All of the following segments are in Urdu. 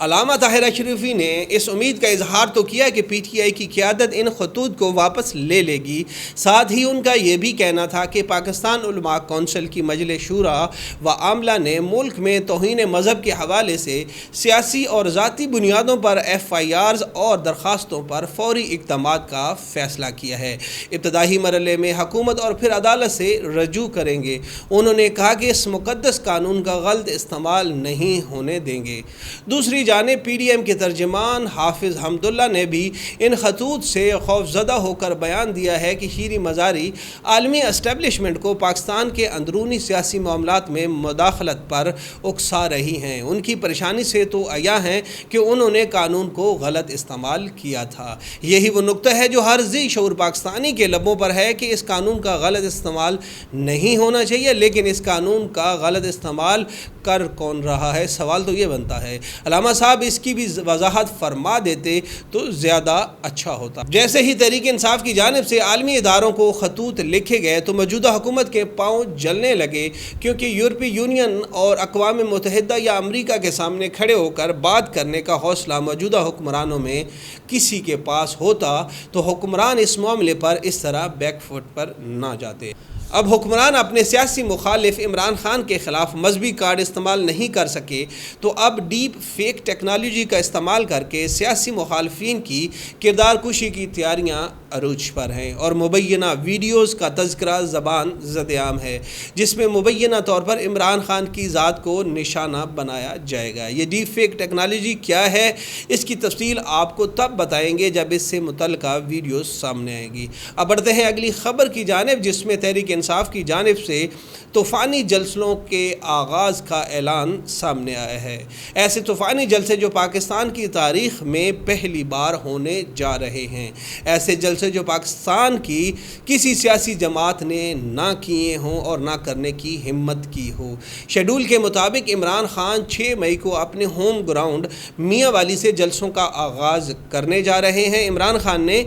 علامہ طاہر اشرفی نے اس امید کا اظہار تو کیا کہ پی ٹی آئی کی قیادت ان خطوط کو واپس لے لے گی، ساتھ ہی ان کا یہ بھی کہنا تھا کہ پاکستان علماء کونسل کی مجلس شورا و عاملہ نے ملک میں توہین مذہب کے حوالے سے سیاسی اور ذاتی بنیادوں پر FIRs اور درخواستوں پر فوری اقدامات کا فیصلہ کیا ہے۔ ابتدائی مرحلے میں حکومت اور پھر عدالت سے رجوع کریں گے۔ انہوں نے کہا کہ اس مقدس قانون کا غلط استعمال نہیں ہونے دیں گے۔ دوسری جانب PDM کے ترجمان حافظ حمداللہ نے بھی ان خطوط سے خوفزدہ ہو کر بیان دیا ہے کہ شیریں مزاری عالمی اسٹیبلشمنٹ کو پاکستان کے اندرونی سیاسی معاملات میں مداخلت پر اکسا رہی ہیں۔ ان کی پریشانی سے تو عیاں ہے کہ انہوں نے قانون کو غلط استعمال کیا تھا۔ یہی وہ نقطہ ہے جو ہر ذی شعور پاکستانی کے لبوں پر ہے کہ اس قانون کا غلط استعمال نہیں ہونا چاہیے، لیکن اس قانون کا غلط استعمال کر کون رہا ہے؟ سوال تو یہ بنتا ہے۔ علامہ صاحب اس کی بھی وضاحت فرما دیتے تو زیادہ اچھا ہوتا۔ جیسے ہی تحریک انصاف کی جانب سے عالمی اداروں کو خطوط لکھے گئے تو موجودہ حکومت کے پاؤں جلنے لگے، کیونکہ یورپی یونین اور اقوام متحدہ یا امریکہ کے سامنے کھڑے ہو کر بات کرنے کا حوصلہ موجودہ حکمرانوں میں کسی کے پاس ہوتا تو حکمران اس معاملے پر اس طرح بیک فٹ پر نہ جاتے۔ اب حکمران اپنے سیاسی مخالف عمران خان کے خلاف مذہبی کارڈ استعمال نہیں کر سکے تو اب ڈیپ فیک ٹیکنالوجی کا استعمال کر کے سیاسی مخالفین کی کردار کشی کی تیاریاں عروج پر ہیں، اور مبینہ ویڈیوز کا تذکرہ زبان زد عام ہے جس میں مبینہ طور پر عمران خان کی ذات کو نشانہ بنایا جائے گا۔ یہ ڈیپ فیک ٹیکنالوجی کیا ہے، اس کی تفصیل آپ کو تب بتائیں گے جب اس سے متعلقہ ویڈیوز سامنے آئیں گی۔ اب بڑھتے ہیں اگلی خبر کی جانب، جس میں تحریک انصاف کی جانب سے طوفانی جلسوں کے آغاز کا اعلان سامنے آیا ہے۔ ایسے طوفانی جلسے جو پاکستان کی تاریخ میں پہلی بار ہونے جا رہے ہیں، ایسے جلسے جو پاکستان کی کسی سیاسی جماعت نے نہ کیے ہوں اور نہ کرنے کی ہمت کی ہو۔ شیڈول کے مطابق عمران خان 6 مئی کو اپنے ہوم گراؤنڈ میاں والی سے جلسوں کا آغاز کرنے جا رہے ہیں۔ عمران خان نے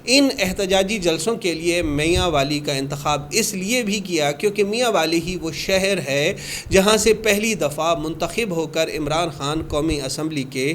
ان احتجاجی جلسوں کے لیے میاں والی کا انتخاب اس لیے بھی کیا کیونکہ میاں والی ہی وہ شہر ہے جہاں سے پہلی دفعہ منتخب ہو کر عمران خان قومی اسمبلی کے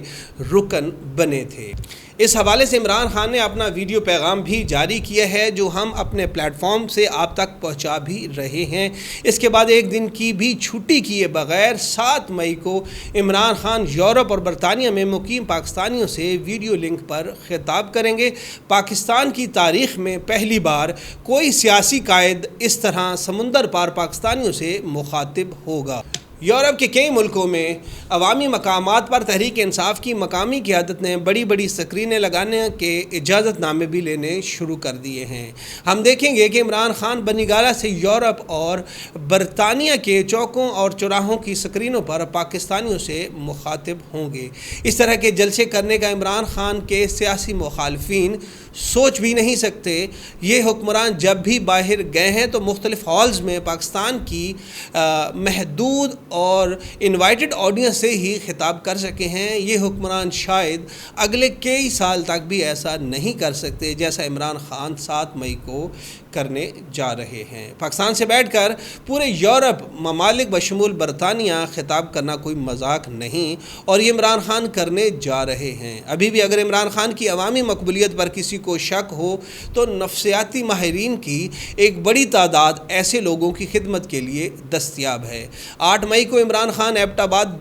رکن بنے تھے۔ اس حوالے سے عمران خان نے اپنا ویڈیو پیغام بھی جاری کیا ہے جو ہم اپنے پلیٹ فارم سے آپ تک پہنچا بھی رہے ہیں۔ اس کے بعد ایک دن کی بھی چھٹی کیے بغیر 7 مئی کو عمران خان یورپ اور برطانیہ میں مقیم پاکستانیوں سے ویڈیو لنک پر خطاب کریں گے۔ پاکستان کی تاریخ میں پہلی بار کوئی سیاسی قائد اس طرح سمندر پار پاکستانیوں سے مخاطب ہوگا۔ یورپ کے کئی ملکوں میں عوامی مقامات پر تحریک انصاف کی مقامی قیادت نے بڑی بڑی سکرینیں لگانے کے اجازت نامے بھی لینے شروع کر دیے ہیں۔ ہم دیکھیں گے کہ عمران خان بنی گالہ سے یورپ اور برطانیہ کے چوکوں اور چوراہوں کی سکرینوں پر پاکستانیوں سے مخاطب ہوں گے۔ اس طرح کے جلسے کرنے کا عمران خان کے سیاسی مخالفین سوچ بھی نہیں سکتے۔ یہ حکمران جب بھی باہر گئے ہیں تو مختلف ہالز میں پاکستان کی محدود اور انوائٹڈ آڈینس سے ہی خطاب کر سکے ہیں۔ یہ حکمران شاید اگلے کئی سال تک بھی ایسا نہیں کر سکتے جیسا عمران خان 7 مئی کو کرنے جا رہے ہیں۔ پاکستان سے بیٹھ کر پورے یورپ ممالک بشمول برطانیہ خطاب کرنا کوئی مذاق نہیں، اور یہ عمران خان کرنے جا رہے ہیں۔ ابھی بھی اگر عمران خان کی عوامی مقبولیت پر کسی کو شک ہو تو نفسیاتی ماہرین کی ایک بڑی تعداد ایسے لوگوں کی خدمت کے لیے دستیاب ہے۔ 8 مئی کو عمران خان ایبٹ آباد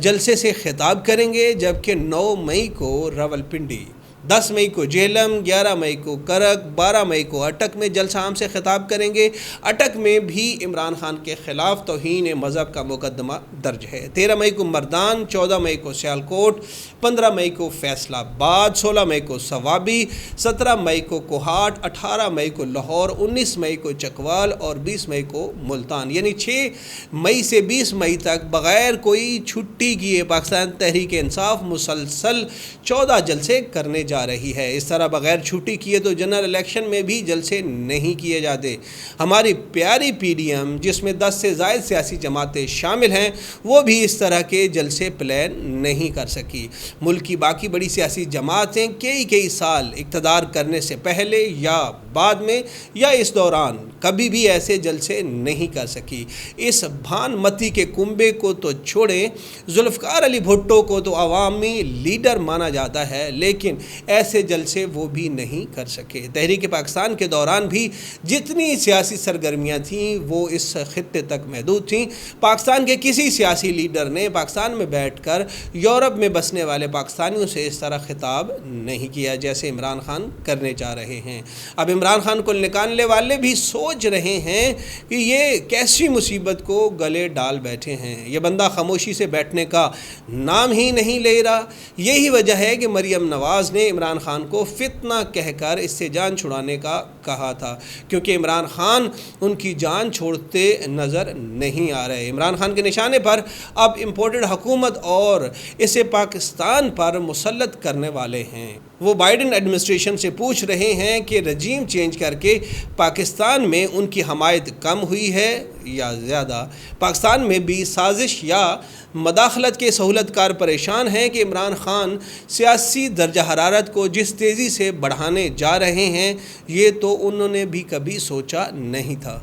جلسے سے خطاب کریں گے، جبکہ 9 مئی کو راولپنڈی، 10 مئی کو جہلم، 11 مئی کو کرک، 12 مئی کو اٹک میں جلسہ عام سے خطاب کریں گے۔ اٹک میں بھی عمران خان کے خلاف توہین مذہب کا مقدمہ درج ہے۔ 13 مئی کو مردان، 14 مئی کو سیالکوٹ، 15 مئی کو فیصل آباد، 16 مئی کو صوابی، 17 مئی کو کوہاٹ، 18 مئی کو لاہور، 19 مئی کو چکوال اور 20 مئی کو ملتان۔ یعنی 6 مئی سے 20 مئی تک بغیر کوئی چھٹی کیے پاکستان تحریک انصاف مسلسل 14 جلسے کرنے جا رہی ہے۔ اس طرح بغیر چھٹی کیے تو جنرل الیکشن میں بھی جلسے نہیں کیے جاتے۔ ہماری پیاری PDM جس میں 10 سے زائد سیاسی جماعتیں شامل ہیں، وہ بھی اس طرح کے جلسے پلان نہیں کر سکی۔ ملک کی باقی بڑی سیاسی جماعتیں کئی سال اقتدار کرنے سے پہلے یا بعد میں یا اس دوران کبھی بھی ایسے جلسے نہیں کر سکی۔ اس بھان متی کے کنبے کو تو چھوڑیں، ذوالفقار علی بھٹو کو تو عوامی لیڈر مانا جاتا ہے، لیکن ایسے جلسے وہ بھی نہیں کر سکے۔ تحریک پاکستان کے دوران بھی جتنی سیاسی سرگرمیاں تھیں وہ اس خطے تک محدود تھیں۔ پاکستان کے کسی سیاسی لیڈر نے پاکستان میں بیٹھ کر یورپ میں بسنے والے پاکستانیوں سے اس طرح خطاب نہیں کیا جیسے عمران خان کرنے جا رہے ہیں۔ اب عمران خان کو نکالنے والے بھی سوچ رہے ہیں کہ یہ کیسی مصیبت کو گلے ڈال بیٹھے ہیں۔ یہ بندہ خاموشی سے بیٹھنے کا نام ہی نہیں لے رہا۔ یہی وجہ ہے کہ مریم نواز نے عمران خان کو فتنہ کہہ کر اس سے جان چھڑانے کا کہا تھا، کیونکہ عمران خان ان کی جان چھوڑتے نظر نہیں آ رہے۔ عمران خان کے نشانے پر اب امپورٹڈ حکومت اور اسے پاکستان پر مسلط کرنے والے ہیں۔ وہ بائیڈن ایڈمنسٹریشن سے پوچھ رہے ہیں کہ رجیم چینج کر کے پاکستان میں ان کی حمایت کم ہوئی ہے یا زیادہ۔ پاکستان میں بھی سازش یا مداخلت کے سہولت کار پریشان ہیں کہ عمران خان سیاسی درجہ حرارت کو جس تیزی سے بڑھانے جا رہے ہیں یہ تو انہوں نے بھی کبھی سوچا نہیں تھا۔